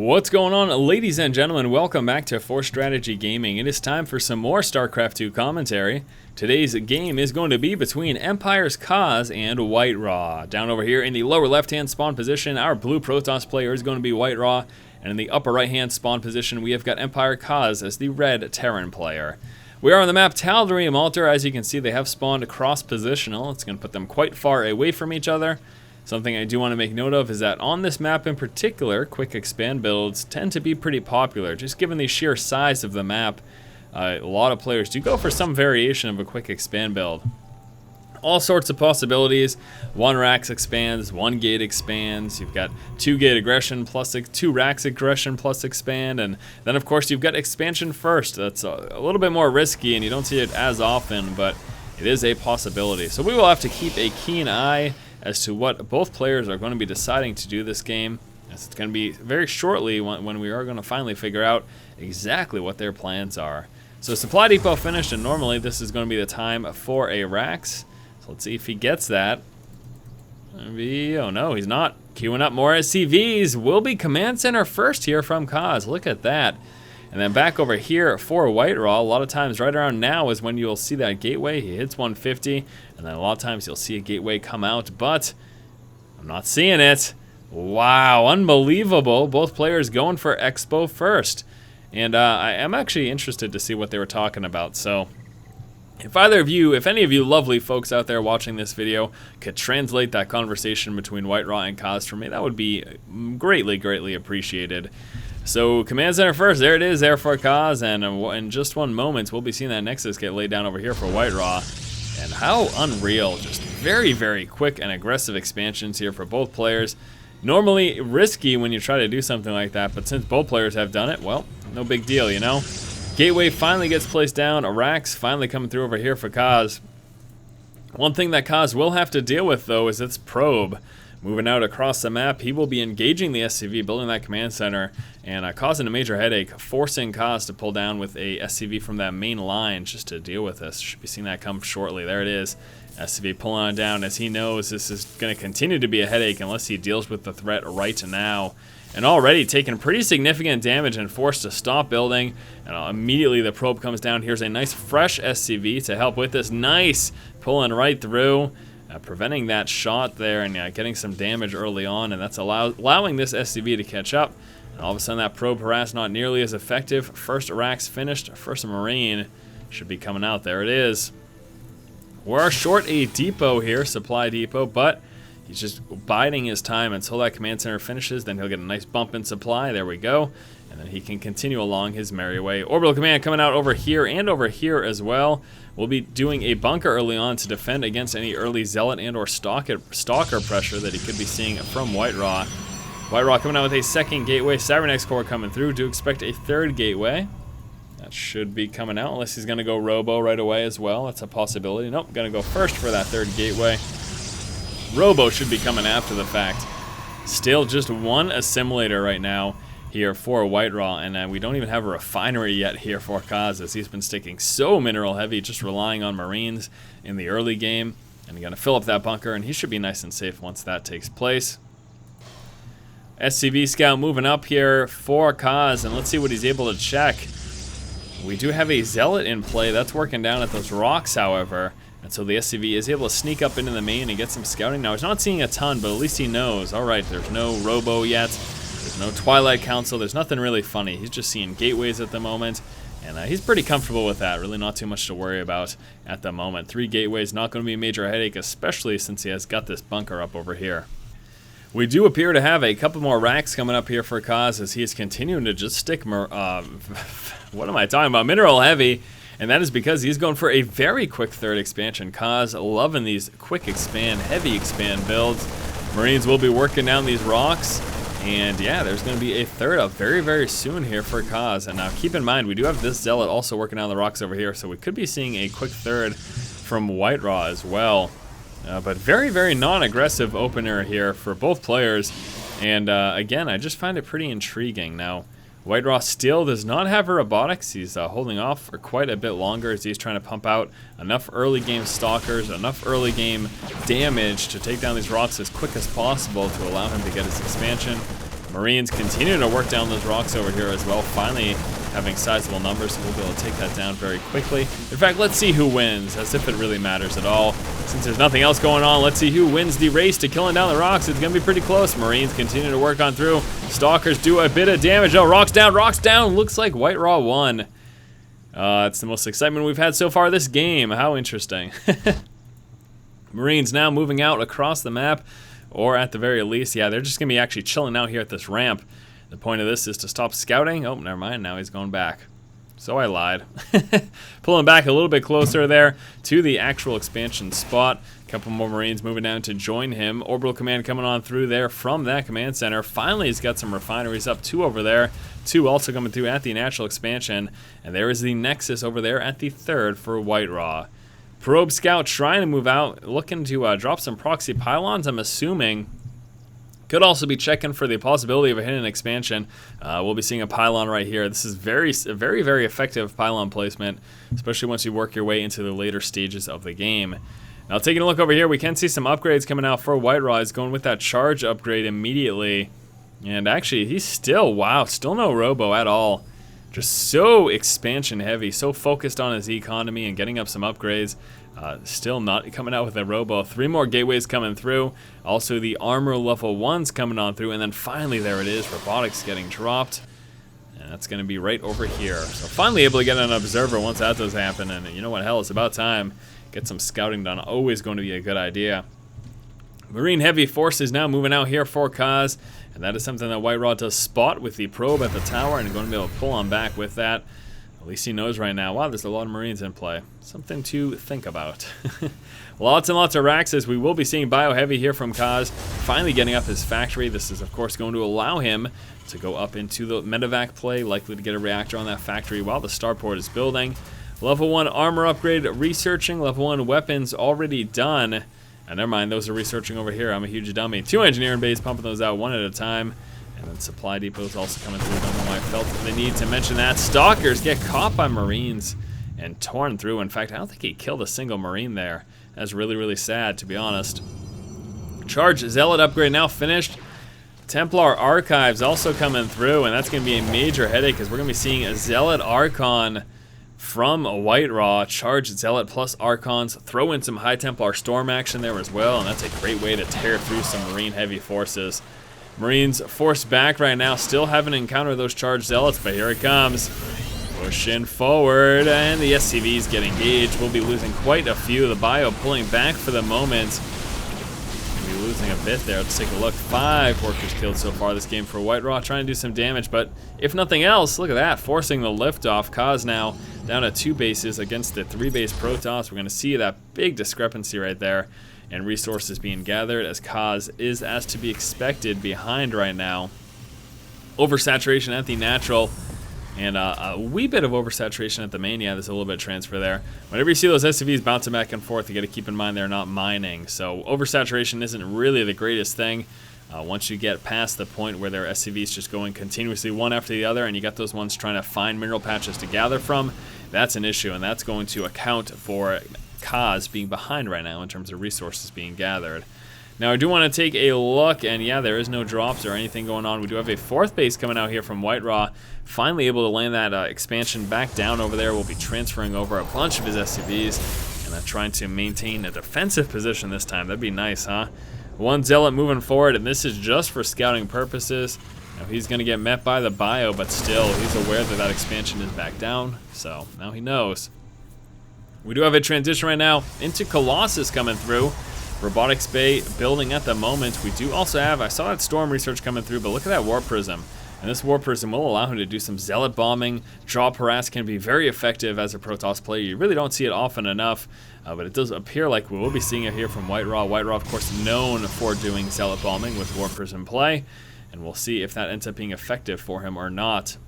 What's going on, ladies and gentlemen? Welcome back to Force Strategy Gaming. It is time for some more StarCraft 2 commentary. Today's game is going to be between Empire's Cause and WhiteRa. Down over here in the lower left-hand spawn position, our blue Protoss player is going to be WhiteRa, and in the upper right-hand spawn position, we have got Empire Cause as the red Terran player. We are on the map Tal'Darim Altar. As you can see, they have spawned cross-positional. It's going to put them quite far away from each other. Something I do want to make note of is that on this map in particular, quick expand builds tend to be pretty popular. Just given the sheer size of the map, a lot of players do go for some variation of a quick expand build. All sorts of possibilities. 1 Rax expands, 1 gate expands, you've got 2 gate aggression plus 2 Rax aggression plus expand, and then of course you've got expansion first. That's a little bit more risky and you don't see it as often, but it is a possibility. So we will have to keep a keen eye as to what both players are going to be deciding to do this game, as it's going to be very shortly when we are going to finally figure out exactly what their plans are. So supply depot finished, and normally this is going to be the time for a Rax. So let's see if he gets that. Oh no, he's not. Queuing up more SCVs. Will be command center first here from Cause. Look at that. And then back over here for WhiteRa, a lot of times right around now is when you'll see that gateway. He hits 150, and then a lot of times you'll see a gateway come out, but I'm not seeing it. Wow, unbelievable. Both players going for Expo first. And I am actually interested to see what they were talking about. So if any of you lovely folks out there watching this video could translate that conversation between WhiteRa and Cause for me, that would be greatly, greatly appreciated. So command center first, there it is there for Cause, and in just one moment we'll be seeing that Nexus get laid down over here for WhiteRa. And how unreal, just very, very quick and aggressive expansions here for both players. Normally risky when you try to do something like that, but since both players have done it, well, no big deal, you know? Gateway finally gets placed down, a Rax finally coming through over here for Cause. One thing that Cause will have to deal with though is its probe. Moving out across the map, he will be engaging the SCV, building that command center, and causing a major headache, forcing Cause to pull down with a SCV from that main line just to deal with this. Should be seeing that come shortly. There it is. SCV pulling on down as he knows this is going to continue to be a headache unless he deals with the threat right now. And already taking pretty significant damage and forced to stop building. And immediately the probe comes down. Here's a nice fresh SCV to help with this. Nice! Pulling right through. Preventing that shot there and getting some damage early on, and that's allowing this SCV to catch up. And all of a sudden that probe harass not nearly as effective. First Rax finished, first Marine should be coming out. There it is. We're short a depot here, supply depot, but he's just biding his time until that command center finishes. Then he'll get a nice bump in supply. There we go. And then he can continue along his merry way. Orbital command coming out over here and over here as well. We'll be doing a bunker early on to defend against any early zealot and or stalker pressure that he could be seeing from WhiteRa. WhiteRa coming out with a second gateway. Cybernex core coming through. Do expect a third gateway. That should be coming out unless he's going to go Robo right away as well. That's a possibility. Nope, going to go first for that third gateway. Robo should be coming after the fact. Still just one assimilator right now here for WhiteRa, and we don't even have a refinery yet here for Cause, as he's been sticking so mineral heavy, just relying on Marines in the early game. And he's going to fill up that bunker, and he should be nice and safe once that takes place. SCV Scout moving up here for Cause, and let's see what he's able to check. We do have a Zealot in play. That's working down at those rocks, however. And so the SCV is able to sneak up into the main and get some scouting. Now, he's not seeing a ton, but at least he knows. All right, there's no Robo yet. There's no Twilight Council. There's nothing really funny. He's just seeing gateways at the moment, and he's pretty comfortable with that. Really not too much to worry about at the moment. 3 gateways, not going to be a major headache, especially since he has got this bunker up over here. We do appear to have a couple more racks coming up here for Cause, as he is continuing to just stick, what am I talking about? Mineral heavy. And that is because he's going for a very quick third expansion. Cause loving these quick expand, heavy expand builds. Marines will be working down these rocks. And yeah, there's going to be a third up very, very soon here for Cause. And now keep in mind, we do have this Zealot also working down the rocks over here. So we could be seeing a quick third from WhiteRa as well. But very, very non-aggressive opener here for both players. And again, I just find it pretty intriguing. Now, WhiteRa still does not have a robotics. He's holding off for quite a bit longer as he's trying to pump out enough early game stalkers, enough early game damage to take down these rocks as quick as possible to allow him to get his expansion. Marines continue to work down those rocks over here as well, finally having sizable numbers, so we'll be able to take that down very quickly. In fact, let's see who wins, as if it really matters at all. Since there's nothing else going on, let's see who wins the race to killing down the rocks. It's going to be pretty close. Marines continue to work on through. Stalkers do a bit of damage. Oh, rocks down, rocks down. Looks like WhiteRa won. It's the most excitement we've had so far this game. How interesting. Marines now moving out across the map, or at the very least, yeah, they're just going to be actually chilling out here at this ramp. The point of this is to stop scouting. Oh, never mind. Now he's going back. So I lied. Pulling back a little bit closer there to the actual expansion spot. A couple more Marines moving down to join him. Orbital command coming on through there from that command center. Finally, he's got some refineries up. 2 over there. 2 also coming through at the natural expansion. And there is the Nexus over there at the 3rd for WhiteRa. Probe Scout trying to move out, looking to drop some proxy pylons, I'm assuming. Could also be checking for the possibility of a hidden expansion. We'll be seeing a pylon right here. This is very effective pylon placement, especially once you work your way into the later stages of the game. Now, taking a look over here, we can see some upgrades coming out for WhiteRa. He's going with that charge upgrade immediately. And actually, he's still no robo at all. Just so expansion heavy, so focused on his economy and getting up some upgrades. Still not coming out with a robo. 3 more gateways coming through. Also the armor level 1's coming on through. And then finally there it is, robotics getting dropped. And that's going to be right over here. So finally able to get an observer once that does happen. And you know what, hell, it's about time. Get some scouting done. Always going to be a good idea. Marine heavy forces now moving out here for Kaz. And that is something that WhiteRa does spot with the probe at the tower, and going to be able to pull on back with that. At least he knows right now, wow, there's a lot of Marines in play. Something to think about. Lots and lots of racks, as we will be seeing Bio Heavy here from Kaz, finally getting up his factory. This is, of course, going to allow him to go up into the medevac play, likely to get a reactor on that factory while the starport is building. Level 1 armor upgrade researching, level 1 weapons already done. And never mind, those are researching over here. I'm a huge dummy. 2 engineering bays pumping those out one at a time. And then supply depots also coming through. Don't know why I felt the need to mention that. Stalkers get caught by Marines and torn through. In fact, I don't think he killed a single Marine there. That's really sad, to be honest. Charge Zealot upgrade now finished. Templar Archives also coming through, and that's going to be a major headache because we're going to be seeing a Zealot Archon from WhiteRa. Charge Zealot plus Archons. Throw in some High Templar Storm action there as well, and that's a great way to tear through some Marine heavy forces. Marines forced back right now, still haven't encountered those charged Zealots, but here it comes. Pushing forward, and the SCVs get engaged. We'll be losing quite a few. The Bio pulling back for the moment. We'll be losing a bit there. Let's take a look. 5 workers killed so far this game for WhiteRa, trying to do some damage, but if nothing else, look at that, forcing the liftoff. Kaz now down to 2 bases against the 3 base Protoss. We're going to see that big discrepancy right there, and resources being gathered as Kaz is, as to be expected, behind right now. Oversaturation at the natural, and a wee bit of oversaturation at the main. Yeah, there's a little bit of transfer there. Whenever you see those SCVs bouncing back and forth, you got to keep in mind they're not mining. So oversaturation isn't really the greatest thing. Once you get past the point where there are SCVs just going continuously one after the other, and you got those ones trying to find mineral patches to gather from, that's an issue, and that's going to account for Kaz being behind right now in terms of resources being gathered. Now, I do want to take a look, and yeah, there is no drops or anything going on. We do have a 4th base coming out here from WhiteRa, finally able to land that expansion back down over there. We'll be transferring over a bunch of his SCVs, and trying to maintain a defensive position this time. That'd be nice, huh? 1 Zealot moving forward, and this is just for scouting purposes. Now, he's going to get met by the Bio, but still, he's aware that that expansion is back down, so now he knows. We do have a transition right now into Colossus coming through. Robotics Bay building at the moment. We do also have, I saw that Storm research coming through, but look at that Warp Prism. And this Warp Prism will allow him to do some Zealot bombing. Drop Harass can be very effective as a Protoss player. You really don't see it often enough, but it does appear like we will be seeing it here from WhiteRa. WhiteRa, of course, known for doing Zealot bombing with Warp Prism play, and we'll see if that ends up being effective for him or not.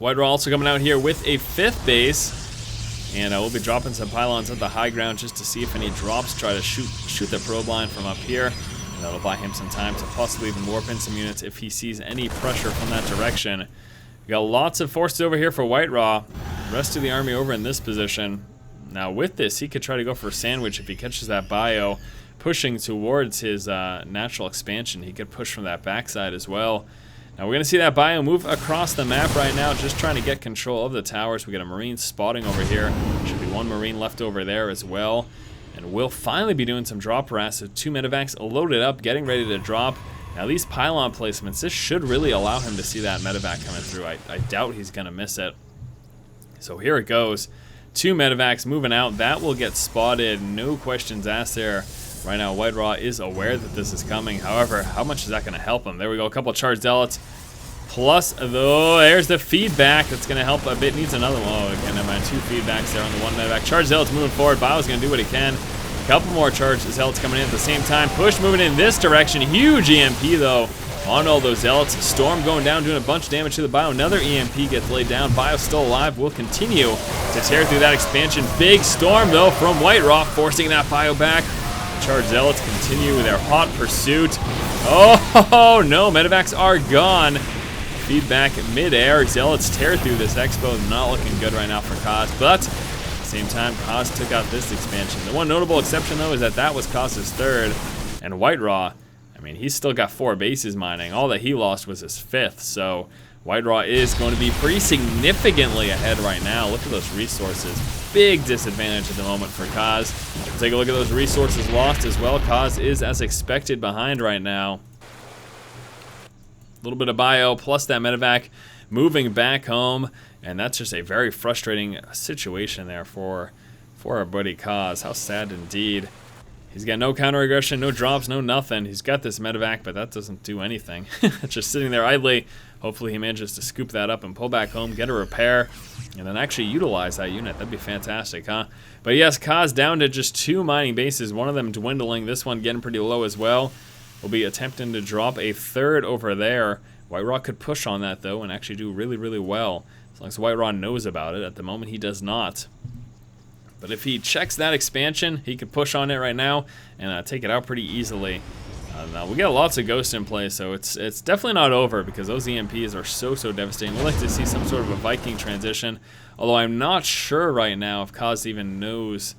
WhiteRa also coming out here with a 5th base. And we'll be dropping some pylons at the high ground just to see if any drops try to shoot the probe line from up here. And that'll buy him some time to possibly even warp in some units if he sees any pressure from that direction. We got lots of forces over here for WhiteRa. The rest of the army over in this position. Now with this, he could try to go for a sandwich if he catches that Bio. pushing towards his natural expansion. He could push from that backside as well. Now we're going to see that bio move across the map right now, just trying to get control of the towers. We got a Marine spotting over here. Should be one Marine left over there as well. And we'll finally be doing some drop harass. So 2 medevacs loaded up, getting ready to drop. Now these pylon placements, this should really allow him to see that medevac coming through. I doubt he's going to miss it. So here it goes. 2 medevacs moving out. That will get spotted. No questions asked there. Right now, WhiteRa is aware that this is coming. However, how much is that going to help him? There we go. A couple charged zealots. Plus, though, there's the feedback. That's going to help a bit. Needs another one. Oh, again, never mind. 2 feedbacks there on the 1 medevac. Charged zealots moving forward. Bio's going to do what he can. A couple more charged zealots coming in at the same time. Push moving in this direction. Huge EMP, though, on all those zealots. Storm going down, doing a bunch of damage to the bio. Another EMP gets laid down. Bio still alive. Will continue to tear through that expansion. Big storm, though, from WhiteRa, forcing that bio back. Charged zealots continue their hot pursuit. Oh no, medevacs are gone. Feedback mid-air. Zealots tear through this expo. Not looking good right now for Kaz, but at the same time, Kaz took out this expansion. The one notable exception, though, is that was Kaz's 3rd, and WhiteRa, I mean, he's still got 4 bases mining. All that he lost was his 5th, so WhiteRa is going to be pretty significantly ahead right now. Look at those resources. Big disadvantage at the moment for Kaz. Take a look at those resources lost as well. Kaz is, as expected, behind right now. A little bit of bio, plus that medevac moving back home. And that's just a very frustrating situation there for our buddy Kaz. How sad indeed. He's got no counter aggression, no drops, no nothing. He's got this medevac, but that doesn't do anything. It's just sitting there idly. Hopefully he manages to scoop that up and pull back home, get a repair, and then actually utilize that unit. That'd be fantastic, huh? But yes, Kaz down to just 2 mining bases, one of them dwindling, this one getting pretty low as well. We'll be attempting to drop a 3rd over there. WhiteRa could push on that, though, and actually do really, really well. As long as WhiteRa knows about it. At the moment, he does not. But if he checks that expansion, he could push on it right now and take it out pretty easily. Now we got lots of ghosts in play, so it's definitely not over because those EMPs are so devastating. We'd like to see some sort of a Viking transition, although I'm not sure right now if Kaz even knows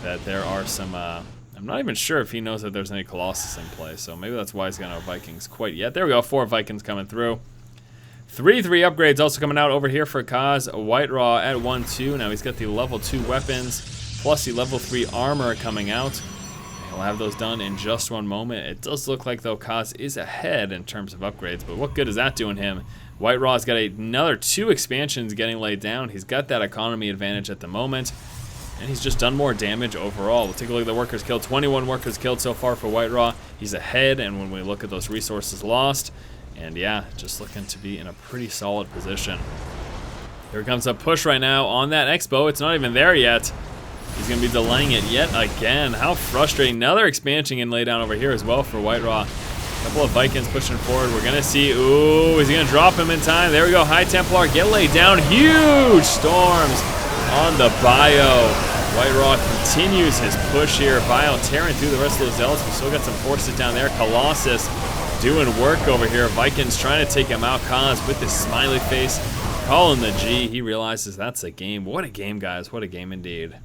that there are some. I'm not even sure if he knows that there's any Colossus in play, so maybe that's why he's got no Vikings quite yet. There we go, 4 Vikings coming through. 3 upgrades also coming out over here for Kaz. WhiteRa at 1-2. Now he's got the level 2 weapons plus the level 3 armor coming out. He'll have those done in just one moment. It does look like, though, Kaz is ahead in terms of upgrades, but what good is that doing him? WhiteRa's got another 2 expansions getting laid down. He's got that economy advantage at the moment, and he's just done more damage overall. We'll take a look at the workers killed. 21 workers killed so far for WhiteRa. He's ahead, and when we look at those resources lost, and yeah, just looking to be in a pretty solid position. Here comes a push right now on that expo. It's not even there yet. He's going to be delaying it yet again. How frustrating. Another expansion getting laid down over here as well for WhiteRa. A couple of Vikings pushing forward. We're going to see, ooh, is he going to drop him in time? There we go. High Templar get laid down. Huge storms on the bio. WhiteRa continues his push here. Bio tearing through the rest of those zealots. We still got some forces down there. Colossus doing work over here. Vikings trying to take him out. Kaz with this smiley face. Calling the G. He realizes that's a game. What a game, guys. What a game indeed.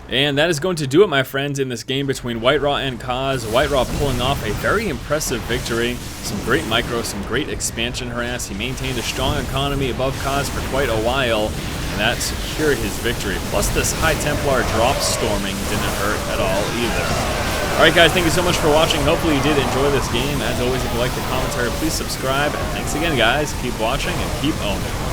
And that is going to do it, my friends, in this game between WhiteRa and Kaz. WhiteRa pulling off a very impressive victory. Some great micro, some great expansion harass. He maintained a strong economy above Kaz for quite a while, and that secured his victory. Plus this High Templar drop storming didn't hurt at all either. Alright guys, thank you so much for watching. Hopefully you did enjoy this game. As always, if you like the commentary, please subscribe. And thanks again, guys. Keep watching and keep owning.